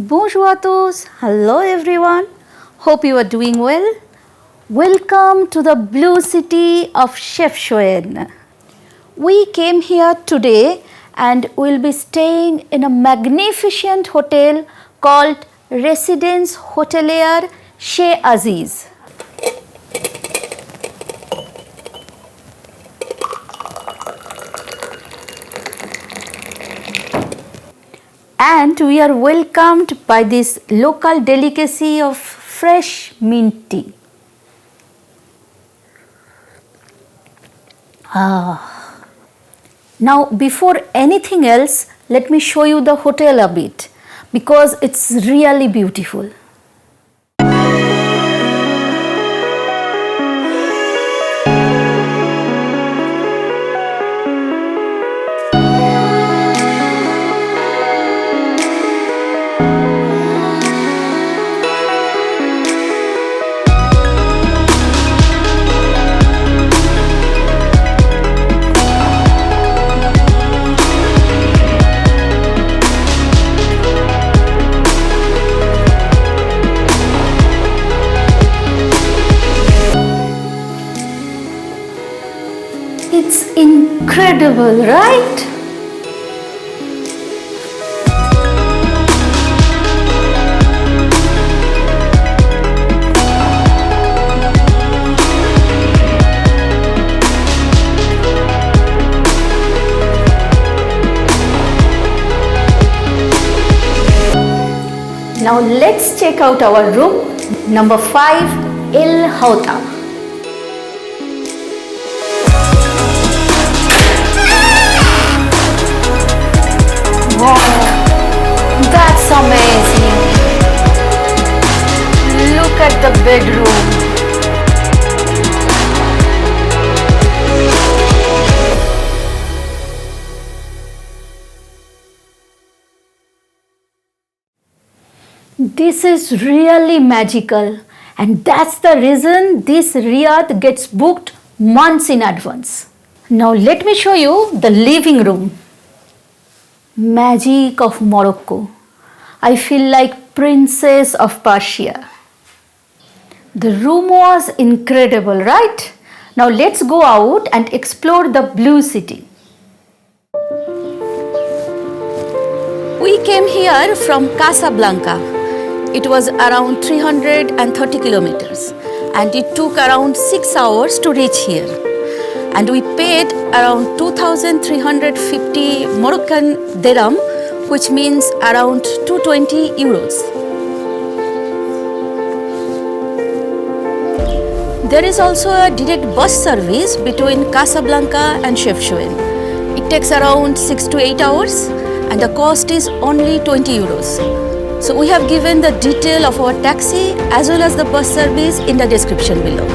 Bonjour à tous. Hello everyone. Hope you are doing well. Welcome to the blue city of Chefchaouen. We came here today and will be staying in a magnificent hotel called Résidence Hoteliére Chez Aziz. And we are welcomed by this local delicacy of fresh mint tea. Now, before anything else, let me show you the hotel a bit because it's really beautiful. It's incredible, right? Now let's check out our room, number 5, El Hauta. Wow, that's amazing. Look at the bedroom. This is really magical, and that's the reason this riad gets booked months in advance. Now let me show you the living room. Magic of Morocco. I feel like princess of Persia. The room was incredible, right? Now let's go out and explore the blue city. We came here from Casablanca. It was around 330 kilometers and it took around 6 hours to reach here. And we paid around 2,350 Moroccan dirham, which means around 220 euros. There is also a direct bus service between Casablanca and Chefchaouen. It takes around 6 to 8 hours and the cost is only 20 euros. So we have given the detail of our taxi as well as the bus service in the description below.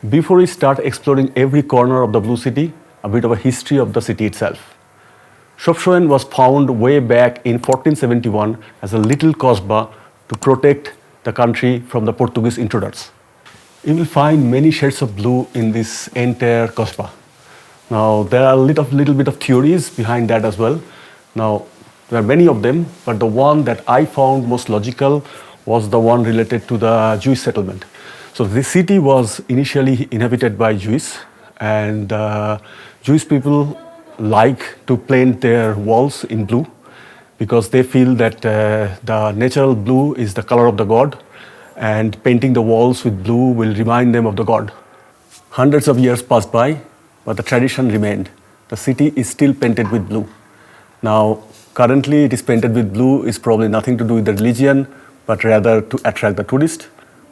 Before we start exploring every corner of the Blue City, a bit of a history of the city itself. Chefchaouen was found way back in 1471 as a little kasbah to protect the country from the Portuguese intruders. You will find many shades of blue in this entire kasbah. Now, there are a little bit of theories behind that as well. Now, there are many of them, but the one that I found most logical was the one related to the Jewish settlement. So this city was initially inhabited by Jews, and Jewish people like to paint their walls in blue because they feel that the natural blue is the color of the god, and painting the walls with blue will remind them of the god. Hundreds of years passed by, but the tradition remained. The city is still painted with blue. Now, currently it is painted with blue is probably nothing to do with the religion, but rather to attract the tourist.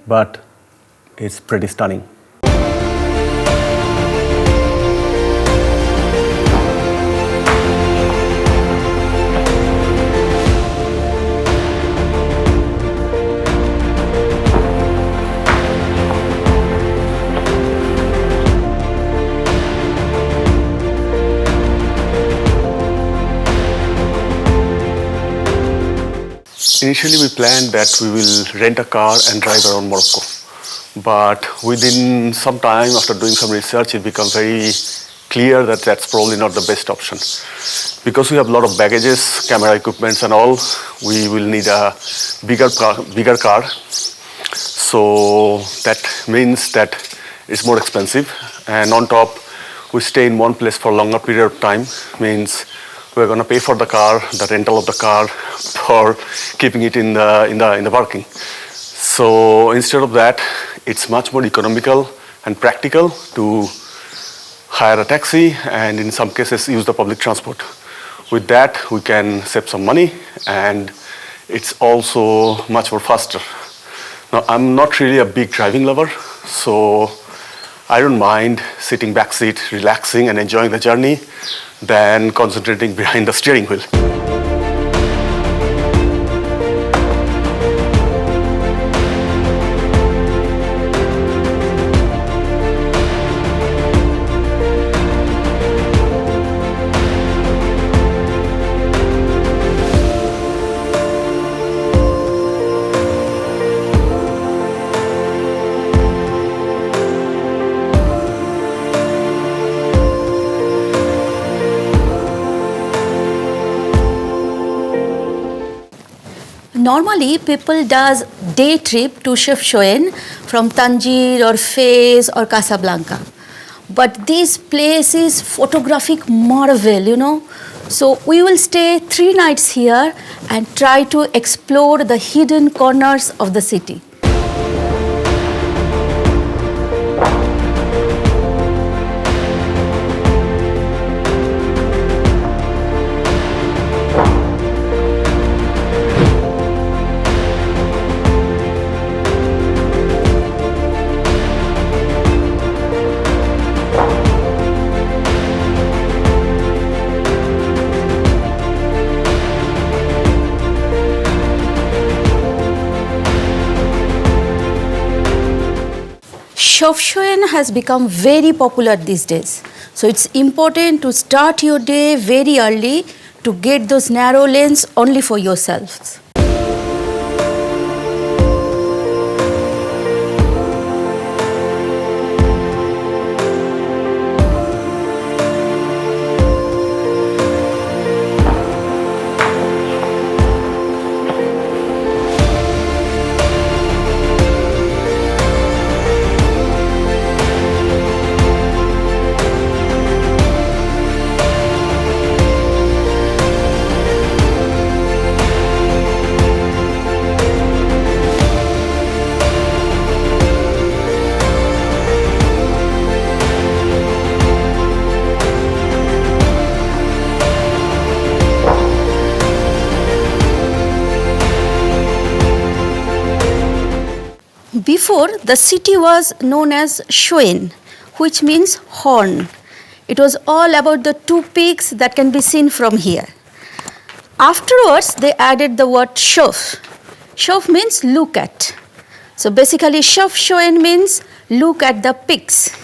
But it's pretty stunning. Initially, we planned that we will rent a car and drive around Morocco. But within some time, after doing some research, it became very clear that that's probably not the best option. Because we have a lot of baggages, camera equipments and all, we will need a bigger car. So that means that it's more expensive. And on top, we stay in one place for a longer period of time, means we're going to pay for the car, the rental of the car, for keeping it in the parking. So instead of that, it's much more economical and practical to hire a taxi and in some cases use the public transport. With that, we can save some money and it's also much more faster. Now, I'm not really a big driving lover, so I don't mind sitting back seat, relaxing and enjoying the journey than concentrating behind the steering wheel. Normally, people does day trip to Chefchaouen from Tangier or Fez or Casablanca. But this place is photographic marvel. So we will stay 3 nights here and try to explore the hidden corners of the city. Chefchaouen has become very popular these days. So it's important to start your day very early to get those narrow lanes only for yourselves. Before, the city was known as Chaouen, which means horn. It was all about the 2 peaks that can be seen from here. Afterwards, they added the word chef. Chef means look at. So basically, Chefchaouen means look at the peaks.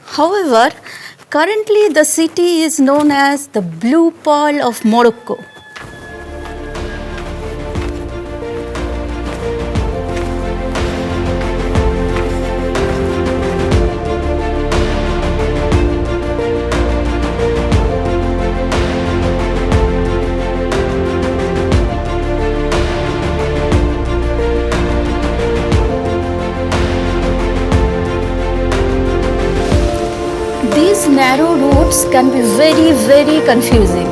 However, currently the city is known as the Blue Pearl of Morocco. These narrow roads can be very, very confusing.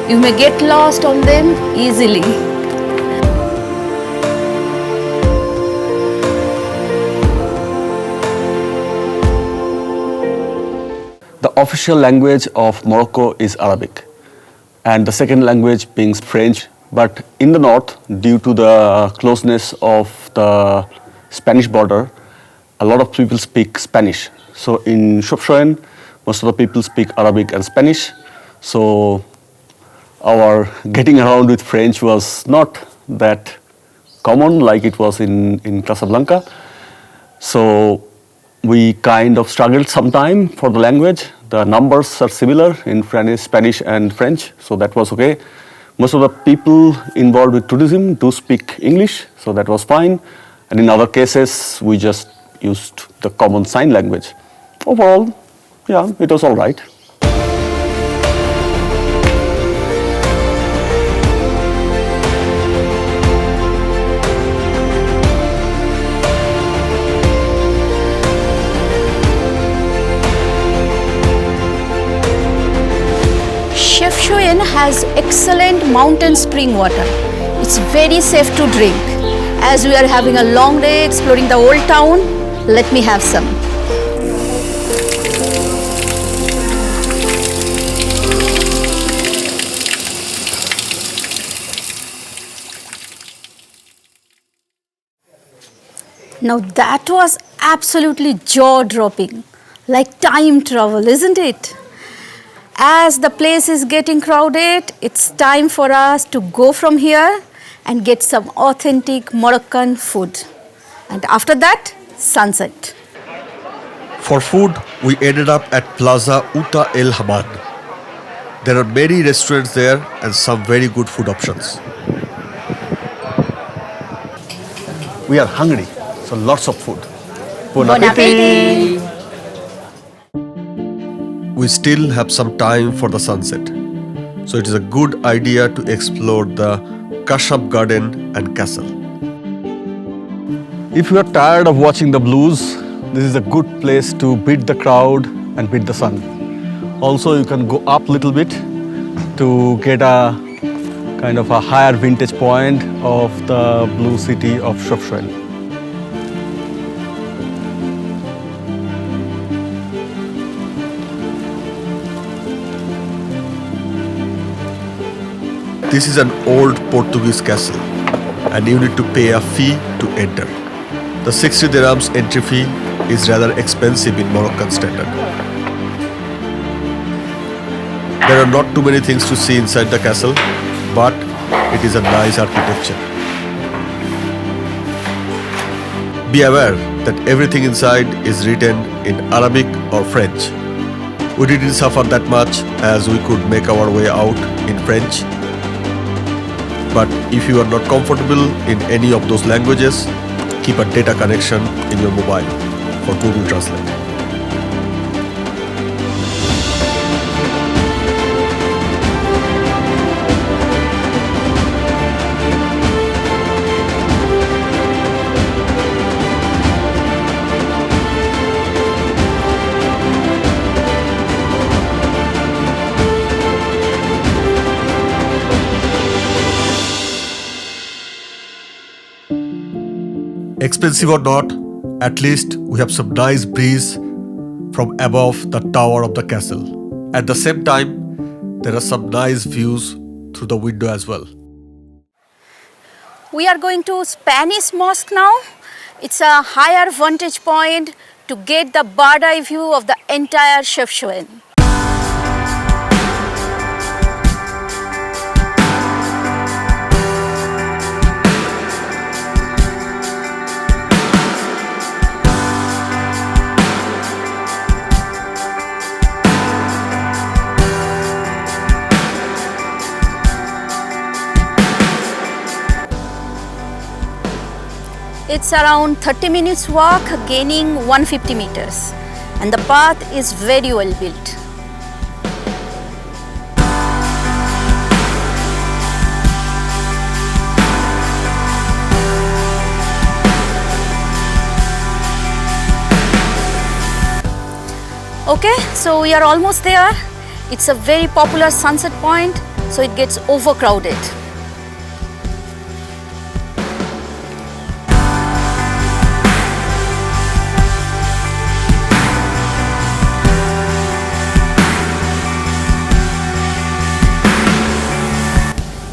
You may get lost on them easily. The official language of Morocco is Arabic, and the second language being French. But in the north, due to the closeness of the Spanish border, a lot of people speak Spanish. So in Chefchaouen, most of the people speak Arabic and Spanish. So our getting around with French was not that common like it was in Casablanca. So we kind of struggled some time for the language. The numbers are similar in Spanish and French, so that was okay. Most of the people involved with tourism do speak English, so that was fine. And in other cases, we just used the common sign language. Overall, yeah, it was all right. Chefchaouen has excellent mountain spring water. It's very safe to drink. As we are having a long day exploring the old town, let me have some. Now that was absolutely jaw-dropping, like time travel, isn't it? As the place is getting crowded, it's time for us to go from here and get some authentic Moroccan food. And after that, sunset. For food, we ended up at Plaza Uta El Hamad. There are many restaurants there and some very good food options. We are hungry, so lots of food. Bon appétit! We still have some time for the sunset, so it is a good idea to explore the Kashab Garden and Castle. If you are tired of watching the blues, this is a good place to beat the crowd and beat the sun. Also, you can go up a little bit to get a kind of a higher vintage point of the blue city of Chefchaouen. This is an old Portuguese castle and you need to pay a fee to enter. The 60 dirhams entry fee is rather expensive in Moroccan standard. There are not too many things to see inside the castle, but it is a nice architecture. Be aware that everything inside is written in Arabic or French. We didn't suffer that much as we could make our way out in French. But if you are not comfortable in any of those languages, keep a data connection in your mobile for Google Translate. Expensive or not, at least we have some nice breeze from above the tower of the castle. At the same time, there are some nice views through the window as well. We are going to Spanish Mosque now. It's a higher vantage point to get the bird eye view of the entire Chefchaouen. It's around 30 minutes walk, gaining 150 meters, and the path is very well built. Okay, so we are almost there. It's a very popular sunset point, so it gets overcrowded.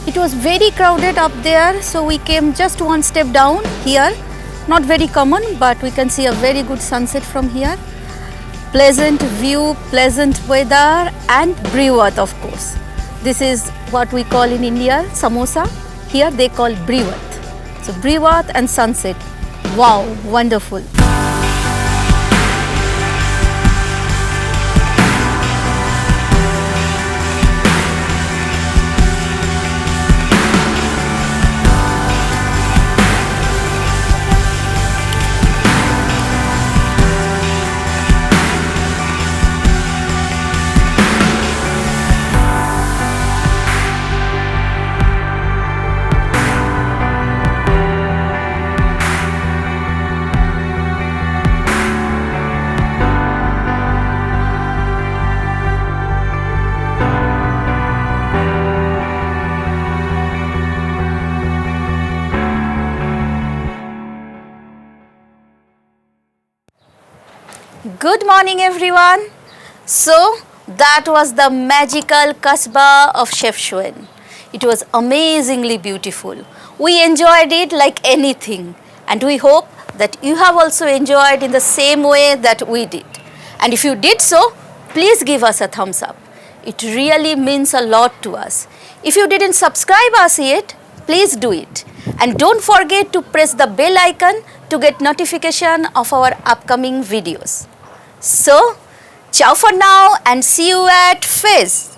It was very crowded up there, so we came just one step down here. Not very common, but we can see a very good sunset from here. Pleasant view, pleasant weather, and briwat, of course. This is what we call in India samosa. Here they call briwat. So briwat and sunset. Wow, wonderful. Good morning everyone. So that was the magical kasbah of Chefchaouen. It was amazingly beautiful. We enjoyed it like anything, and we hope that you have also enjoyed in the same way that we did. And if you did so, please give us a thumbs up. It really means a lot to us. If you didn't subscribe us yet, please do it. And don't forget to press the bell icon to get notification of our upcoming videos. So, ciao for now and see you at Fez.